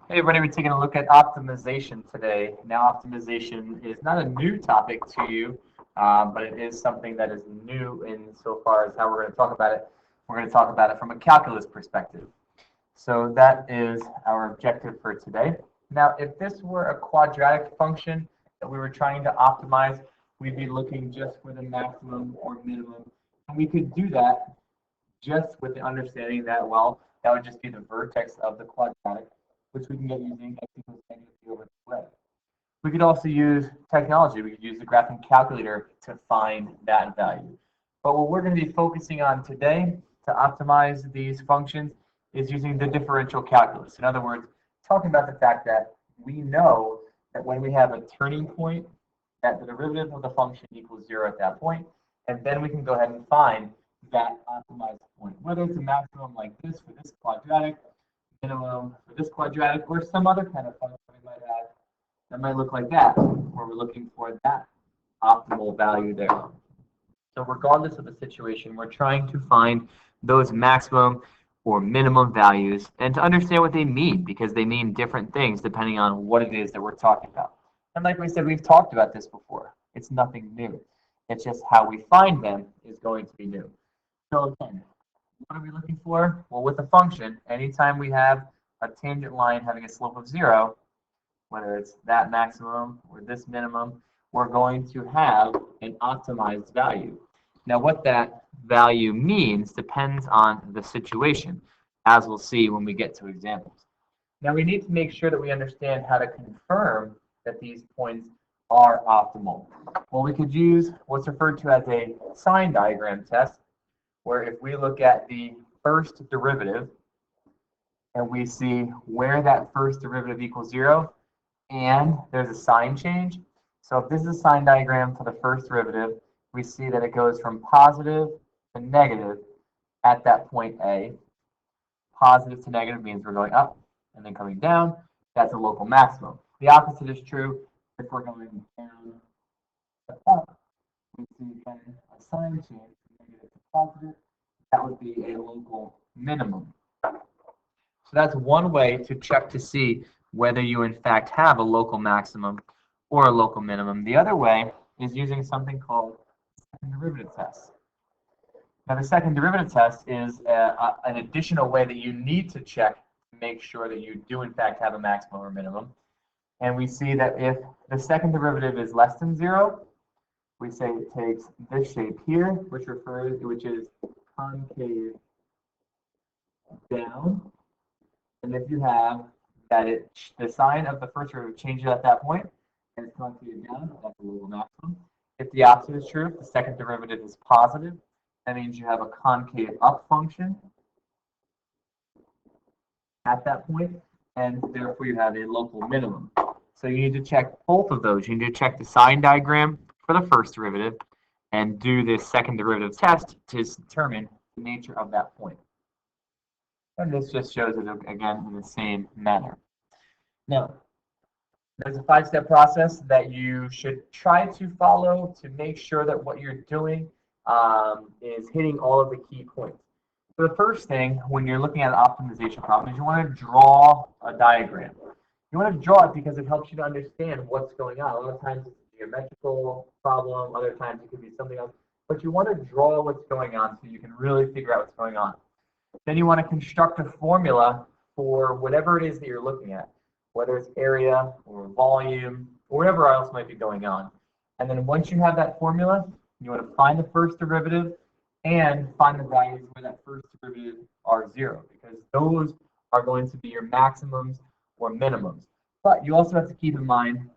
Hey everybody, we're taking a look at optimization today. Now, optimization is not a new topic to you, but it is something that is new in so far as how we're going to talk about it. We're going to talk about it from a calculus perspective. So that is our objective for today. Now, if this were a quadratic function that we were trying to optimize, we'd be looking just for the maximum or minimum. And we could do that just with the understanding that, well, that would just be the vertex of the quadratic, which we can get using x equals negative b over 2a. We could also use technology. We could use the graphing calculator to find that value. But what we're going to be focusing on today to optimize these functions is using the differential calculus. In other words, talking about the fact that we know that when we have a turning point, that the derivative of the function equals 0 at that point, and then we can go ahead and find that optimized point, whether it's a maximum like this for this quadratic, minimum for this quadratic, or some other kind of function we might have that might look like that, where we're looking for that optimal value there. So regardless of the situation, we're trying to find those maximum or minimum values and to understand what they mean, because they mean different things depending on what it is that we're talking about. And like we said, we've talked about this before. It's nothing new. It's just how we find them is going to be new. So again, what are we looking for? Well, with a function, anytime we have a tangent line having a slope of 0, whether it's that maximum or this minimum, we're going to have an optimized value. Now, what that value means depends on the situation, as we'll see when we get to examples. Now, we need to make sure that we understand how to confirm that these points are optimal. Well, we could use what's referred to as a sign diagram test, where if we look at the first derivative and we see where that first derivative equals 0, and there's a sign change. So if this is a sign diagram for the first derivative, we see that it goes from positive to negative at that point A. Positive to negative means we're going up and then coming down. That's a local maximum. The opposite is true if we're going down to up. We see again a sign change from negative to positive. That would be a local minimum. So that's one way to check to see whether you in fact have a local maximum or a local minimum. The other way is using something called second derivative test. Now, the second derivative test is an additional way that you need to check to make sure that you do in fact have a maximum or minimum. And we see that if the second derivative is less than 0, we say it takes this shape here, which is concave down. And if you have that the sign of the first derivative changes at that point, and it's concave down, that's a local maximum. If the opposite is true, if the second derivative is positive, that means you have a concave up function at that point, and therefore you have a local minimum. So you need to check both of those. You need to check the sign diagram for the first derivative and do this second derivative test to determine the nature of that point. And this just shows it again in the same manner. Now, there's a 5-step process that you should try to follow to make sure that what you're doing is hitting all of the key points. So the first thing when you're looking at an optimization problem is you want to draw a diagram. You want to draw it because it helps you to understand what's going on. A lot of times it's a geometrical problem, other times it could be something else. But you want to draw what's going on so you can really figure out what's going on. Then you want to construct a formula for whatever it is that you're looking at, whether it's area or volume or whatever else might be going on. And then once you have that formula, you want to find the first derivative and find the values where that first derivative are 0, because those are going to be your maximums or minimums. But you also have to keep in mind,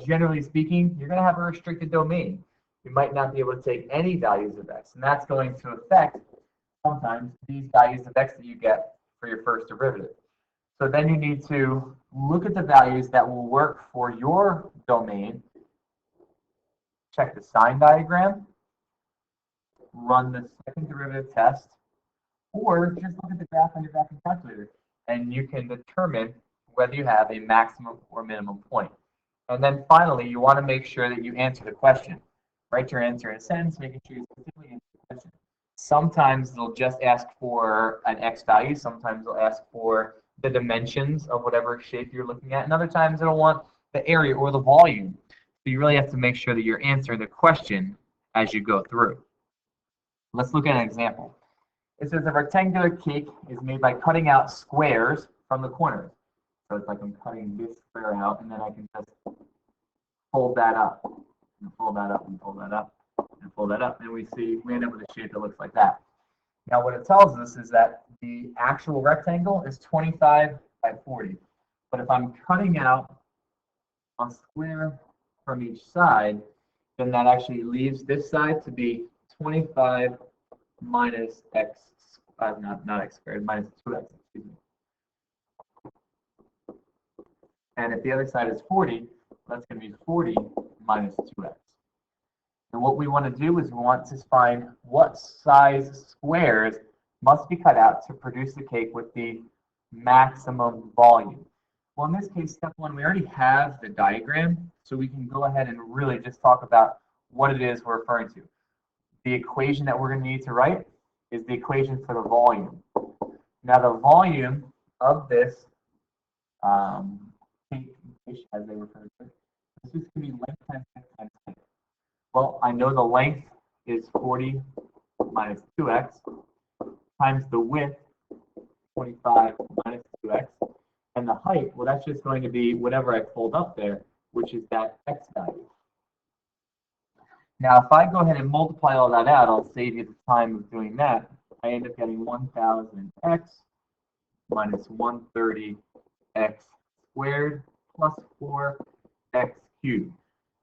generally speaking, you're going to have a restricted domain. You might not be able to take any values of x, and that's going to affect sometimes these values of x that you get for your first derivative. So then you need to look at the values that will work for your domain, check the sign diagram, run the second derivative test, or just look at the graph on your graphing calculator, and you can determine whether you have a maximum or minimum point. And then finally, you want to make sure that you answer the question. Write your answer in a sentence, making sure you specifically answer the question. Sometimes they'll just ask for an x value. Sometimes they'll ask for the dimensions of whatever shape you're looking at, and other times it'll want the area or the volume. So you really have to make sure that you're answering the question as you go through. Let's look at an example. It says a rectangular cake is made by cutting out squares from the corners. So it's like I'm cutting this square out, and then I can just fold that up, and fold that up, and fold that up, and fold that up, and we end up with a shape that looks like that. Now what it tells us is that the actual rectangle is 25 by 40. But if I'm cutting out a square from each side, then that actually leaves this side to be 25 minus x, not x squared, minus 2x, excuse me. And if the other side is 40, that's going to be 40 minus 2x. And what we want to do is we want to find what size squares must be cut out to produce the cake with the maximum volume. Well, in this case, step one, we already have the diagram, so we can go ahead and really just talk about what it is we're referring to. The equation that we're going to need to write is the equation for the volume. Now, the volume of this cake dish, as they refer to it, this is going to be length times height times height. Well, I know the length is 40 minus 2x times the width, 25 minus 2x, and the height, well, that's just going to be whatever I fold up there, which is that x value. Now, if I go ahead and multiply all that out, I'll save you the time of doing that. I end up getting 1000x minus 130x squared plus 4x cubed.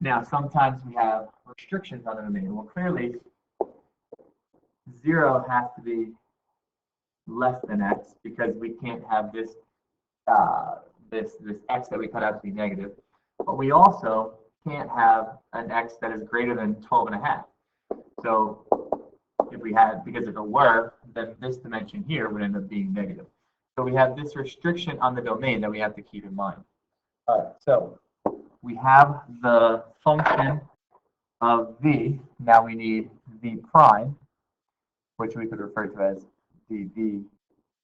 Now, sometimes we have restrictions on the domain. Well, clearly, 0 has to be less than x because we can't have this this x that we cut out to be negative. But we also can't have an x that is greater than 12 and a half. So if we had, because if it were, then this dimension here would end up being negative. So we have this restriction on the domain that we have to keep in mind. All right, so we have the function of v. Now we need v prime, which we could refer to as dv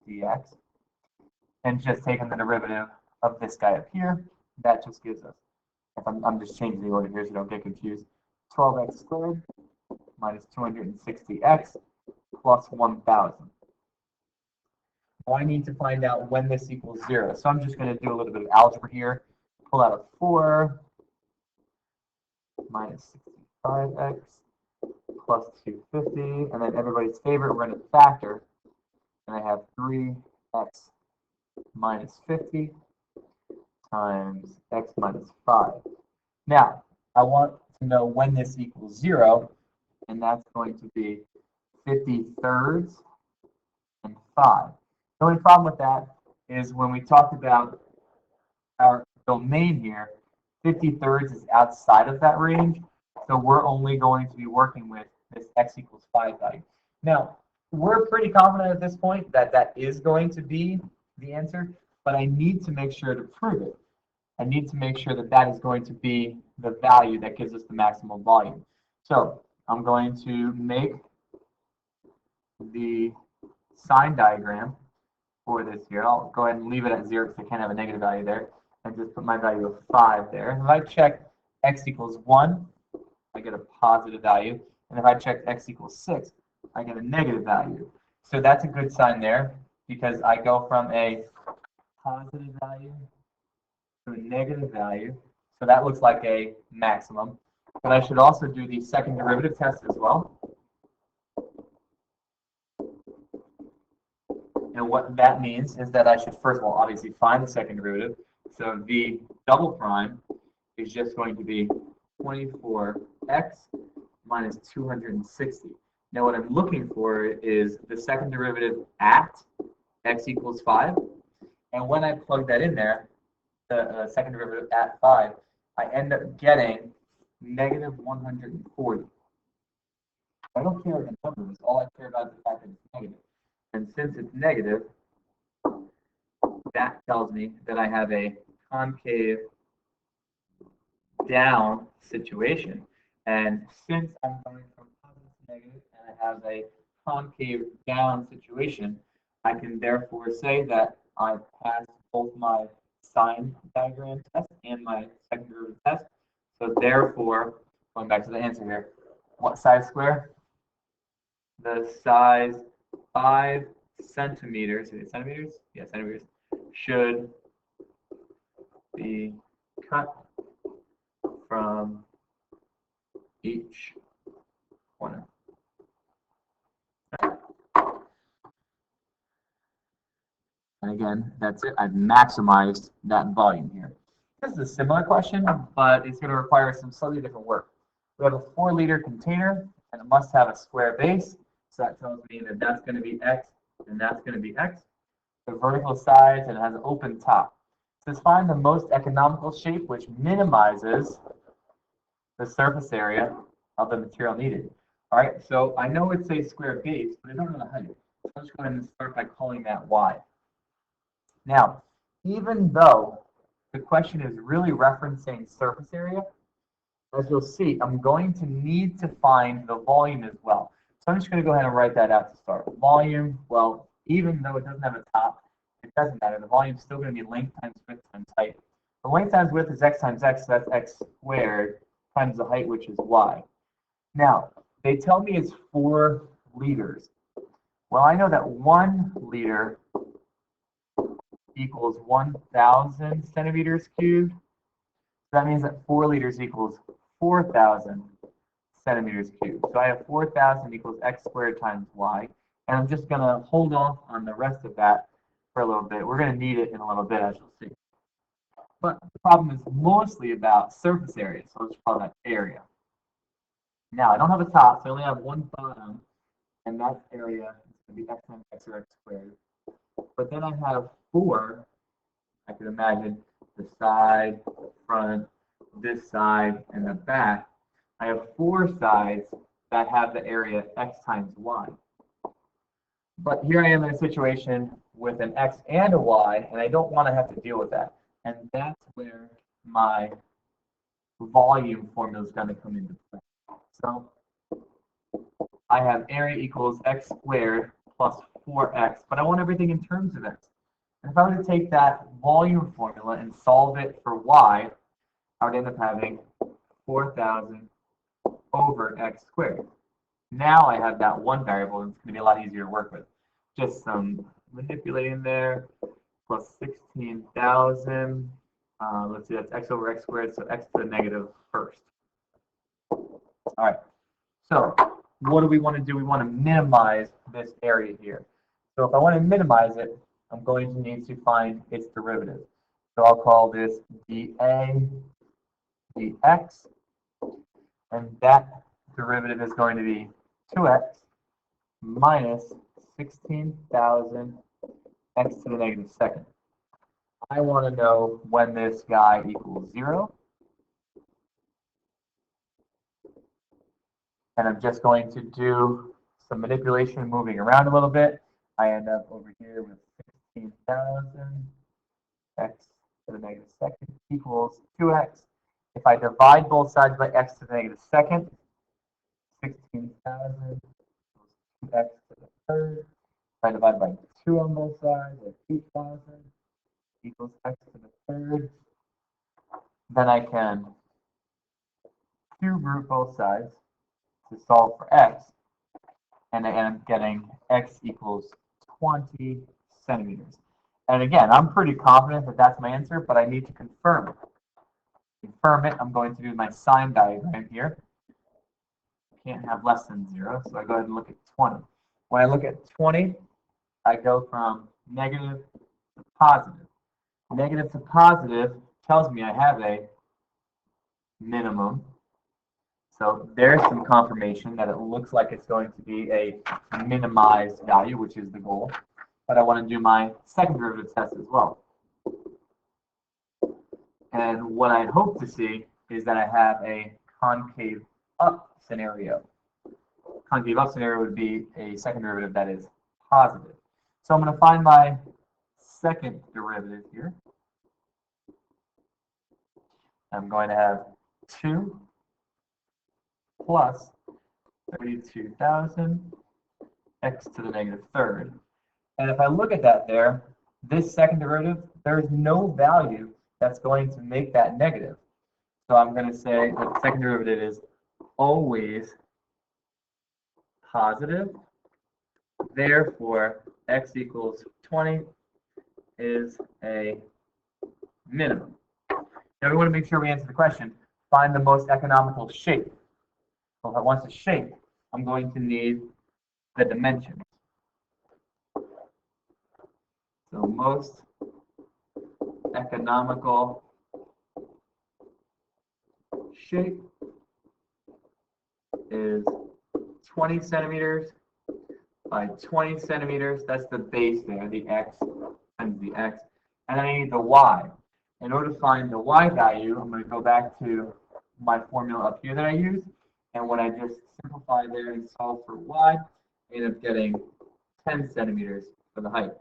dx. And just taking the derivative of this guy up here, that just gives us, if I'm just changing the order here so you don't get confused, 12x squared minus 260x plus 1000. Well, I need to find out when this equals 0. So I'm just going to do a little bit of algebra here. Pull out a 4 minus 65x plus 250. And then everybody's favorite, we're going to factor. And I have 3x minus 50 times x minus 5. Now, I want to know when this equals 0, and that's going to be 50 thirds and 5. The only problem with that is when we talked about our domain here, 50 thirds is outside of that range, so we're only going to be working with this x equals 5 value. Now, we're pretty confident at this point that that is going to be the answer, but I need to make sure to prove it. I need to make sure that that is going to be the value that gives us the maximum volume. So I'm going to make the sign diagram for this here. I'll go ahead and leave it at 0 because I can't have a negative value there, and just put my value of 5 there. And if I check x equals 1, I get a positive value. And if I check x equals 6, I get a negative value. So that's a good sign there because I go from a positive value to a negative value. So that looks like a maximum. But I should also do the second derivative test as well. And what that means is that I should first of all obviously find the second derivative. So the double prime is just going to be 24x minus 260. Now what I'm looking for is the second derivative at x equals 5. And when I plug that in there, the second derivative at 5, I end up getting negative 140. I don't care about the numbers. All I care about is the fact that it's negative. And since it's negative, that tells me that I have a concave down situation. And since I'm going from positive to negative and I have a concave down situation, I can therefore say that I passed both my sign diagram test and my second derivative test. So therefore, going back to the answer here, what size square? The size 5 centimeters, is it centimeters? Yeah, centimeters, should be cut from each corner. And again, that's it. I've maximized that volume here. This is a similar question, but it's going to require some slightly different work. We have a 4-liter container, and it must have a square base. So that tells me that that's going to be X, and that's going to be X. The vertical sides, and it has an open top. So let's find the most economical shape, which minimizes the surface area of the material needed. All right, so I know it's a square base, but I don't know the height. So let's go ahead and start by calling that Y. Now, even though the question is really referencing surface area, as you'll see, I'm going to need to find the volume as well. So I'm just going to go ahead and write that out to start. Volume, well, even though it doesn't have a top, it doesn't matter. The volume is still going to be length times width times height. The length times width is x times x, so that's x squared times the height, which is y. Now, they tell me it's 4 liters. Well, I know that 1 liter equals 1,000 centimeters cubed. That means that 4 liters equals 4,000 centimeters cubed. So I have 4,000 equals x squared times y. And I'm just going to hold off on the rest of that for a little bit. We're going to need it in a little bit, as you'll see. But the problem is mostly about surface area, so let's call that area. Now, I don't have a top, so I only have one bottom, and that area is going to be x times x or x squared. But then I have 4, I could imagine the side, front, this side, and the back. I have 4 sides that have the area x times y. But here I am in a situation with an x and a y, and I don't want to have to deal with that. And that's where my volume formula is going to come into play. So I have area equals x squared plus 4x, but I want everything in terms of x. And if I were to take that volume formula and solve it for y, I would end up having 4,000 over x squared. Now I have that one variable, and it's going to be a lot easier to work with. Just some manipulating there, plus 16,000. Let's see, that's x over x squared, so x to the negative first. All right, so what do we want to do? We want to minimize this area here. So if I want to minimize it, I'm going to need to find its derivative. So I'll call this dA dx, and that derivative is going to be 2x minus 16,000 x to the negative second. I want to know when this guy equals 0. And I'm just going to do some manipulation, moving around a little bit. I end up over here with 16,000 x to the negative second equals 2x. If I divide both sides by x to the negative second, 16,000 equals 2x to the third. If I divide by 2 on both sides, that's 8,000 equals x to the third. Then I can cube root both sides to solve for x, and I end up getting x equals 20 centimeters. And again, I'm pretty confident that that's my answer, but I need to confirm it. To confirm it, I'm going to do my sign diagram here. Can't have less than 0, so I go ahead and look at 20. When I look at 20, I go from negative to positive. Negative to positive tells me I have a minimum. So there's some confirmation that it looks like it's going to be a minimized value, which is the goal. But I want to do my second derivative test as well. And what I hope to see is that I have a concave up scenario. Concave up scenario would be a second derivative that is positive. So I'm going to find my second derivative here. I'm going to have 2 plus 32,000 x to the negative third. And if I look at that there, This second derivative, there's no value that's going to make that negative. So I'm going to say that the second derivative is always positive. Therefore, x equals 20 is a minimum. Now we want to make sure we answer the question, find the most economical shape. Well, if I want the shape, I'm going to need the dimensions. So most economical shape is 20 centimeters by 20 centimeters. That's the base there, the x times the x. And then I need the y. In order to find the y value, I'm going to go back to my formula up here that I used. And when I just simplify there and solve for y, I end up getting 10 centimeters for the height.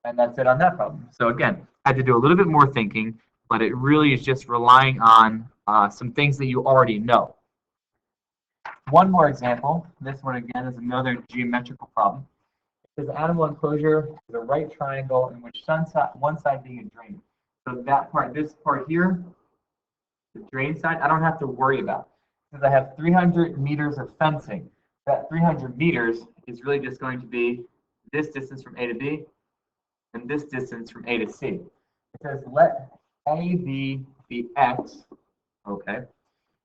And that's it on that problem. So again, I had to do a little bit more thinking, but it really is just relying on some things that you already know. One more example. This one again is another geometrical problem. It says animal enclosure is a right triangle in which one side being a drain. So that part, this part here, the drain side, I don't have to worry about because I have 300 meters of fencing. That 300 meters is really just going to be this distance from A to B and this distance from A to C. It says let AB be x, okay,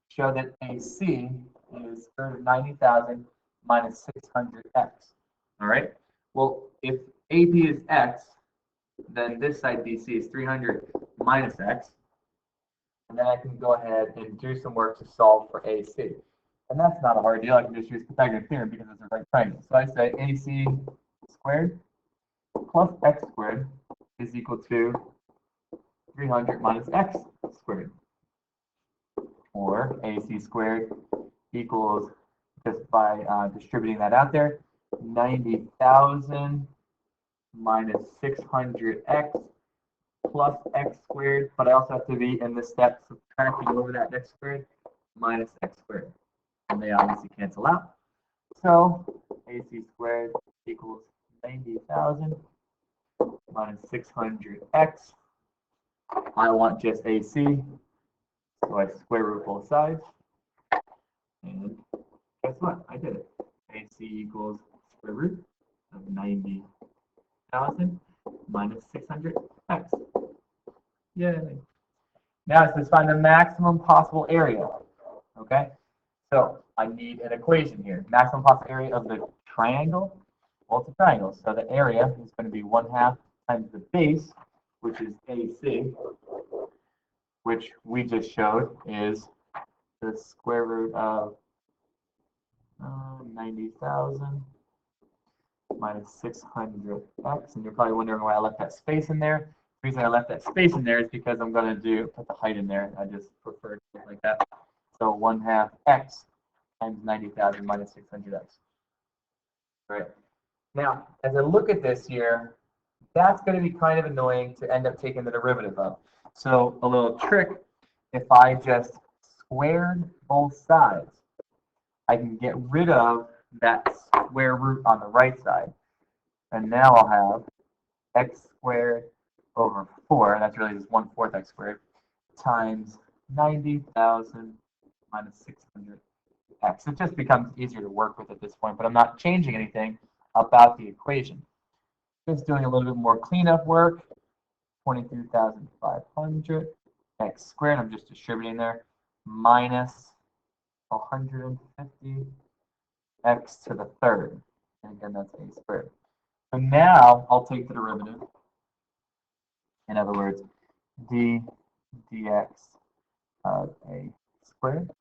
show that AC is 90,000 minus 600x. All right. Well, if AB is x, then this side BC is 300 minus x. And then I can go ahead and do some work to solve for AC. And that's not a hard deal. I can just use Pythagorean theorem because it's a right triangle. So I say AC squared plus x squared is equal to 300 minus x squared. Or AC squared equals, just by distributing that out there, 90,000 minus 600x plus x squared, but I also have to be in this step subtracting over that x squared minus x squared. And they obviously cancel out. So AC squared equals 90,000 minus 600x. I want just AC, so I square root both sides. And guess what? I did it. AC equals square root of 90,000 minus 600x. Yay. Now it says find the maximum possible area. Okay? So I need an equation here. Maximum possible area of the triangle. Well, it's a triangle. So the area is going to be 1/2 times the base, which is AC, which we just showed is the square root of 90,000 minus 600x. And you're probably wondering why I left that space in there. The reason I left that space in there is because I'm going to put the height in there. I just prefer it like that. So 1/2 x times 90,000 minus 600x. Right. Now, as I look at this here, that's going to be kind of annoying to end up taking the derivative of. So a little trick, if I just squared both sides, I can get rid of that square root on the right side. And now I'll have x squared over 4, and that's really just 1/4 x squared, times 90,000 minus 600x. It just becomes easier to work with at this point, but I'm not changing anything about the equation. Just doing a little bit more cleanup work. 23,500 x squared, I'm just distributing there, minus 150 x to the third. And again, that's a squared. So now I'll take the derivative. In other words, d dx of a squared.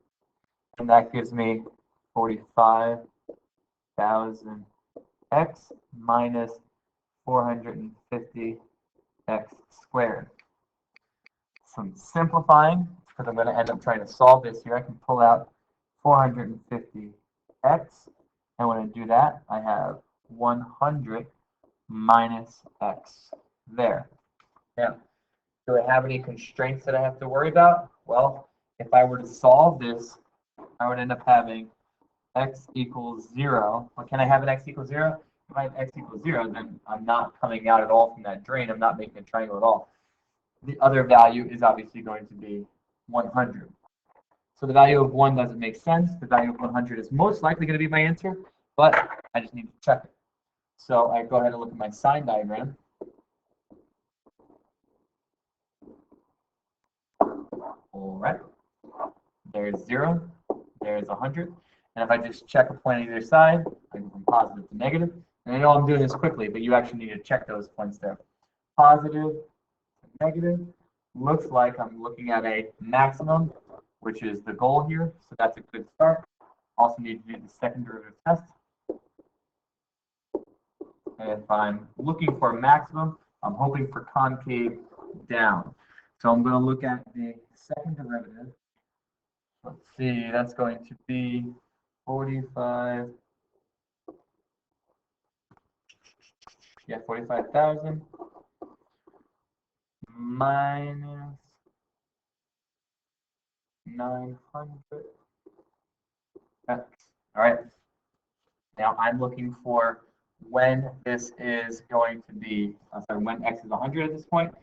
And that gives me 45,000 x minus 450 x squared. Some simplifying, because I'm going to end up trying to solve this here. I can pull out 450 x, and when I do that, I have 100 minus x there. Now, do I have any constraints that I have to worry about? Well, if I were to solve this, I would end up having x equals 0. Well, can I have an x equals 0? If I have x equals 0, then I'm not coming out at all from that drain. I'm not making a triangle at all. The other value is obviously going to be 100. So the value of 1 doesn't make sense. The value of 100 is most likely going to be my answer, but I just need to check it. So I go ahead and look at my sign diagram. All right. There's 0. There's 100. And if I just check a point on either side, I go from positive to negative. And I know I'm doing this quickly, but you actually need to check those points there. Positive to negative. Looks like I'm looking at a maximum, which is the goal here. So that's a good start. Also need to do the second derivative test. And if I'm looking for a maximum, I'm hoping for concave down. So I'm going to look at the second derivative. Let's see, that's going to be 45. Yeah, 45,000 minus 900 x. All right. Now I'm looking for when this is going to be, when x is 100 at this point.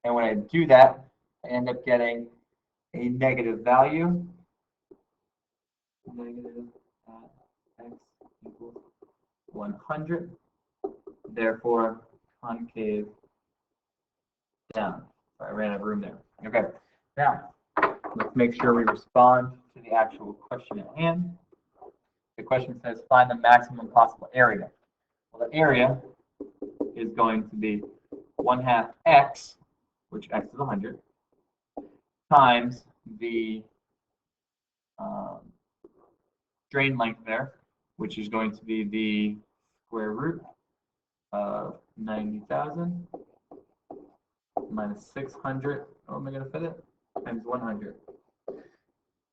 And when I do that, I end up getting a negative value. Negative x equals 100. Therefore, concave down. So I ran out of room there. Okay. Now, let's make sure we respond to the actual question at hand. The question says, find the maximum possible area. Well, the area is going to be 1/2 x, which x is 100, times the drain length there, which is going to be the square root of 90,000 minus 600. Oh, am I going to fit it? Times 100.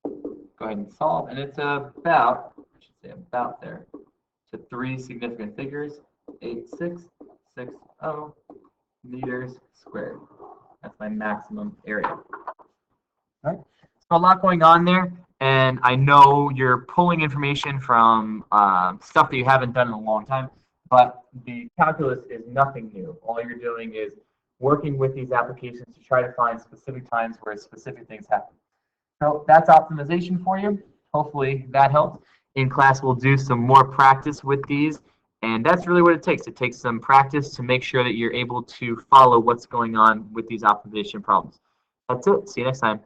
Go ahead and solve, and it's about, I should say about there, to 3 significant figures, 8660 meters squared. That's my maximum area. All right. So a lot going on there, and I know you're pulling information from stuff that you haven't done in a long time, but the calculus is nothing new. All you're doing is working with these applications to try to find specific times where specific things happen. So that's optimization for you. Hopefully that helped. In class, we'll do some more practice with these, and that's really what it takes. It takes some practice to make sure that you're able to follow what's going on with these optimization problems. That's it. See you next time.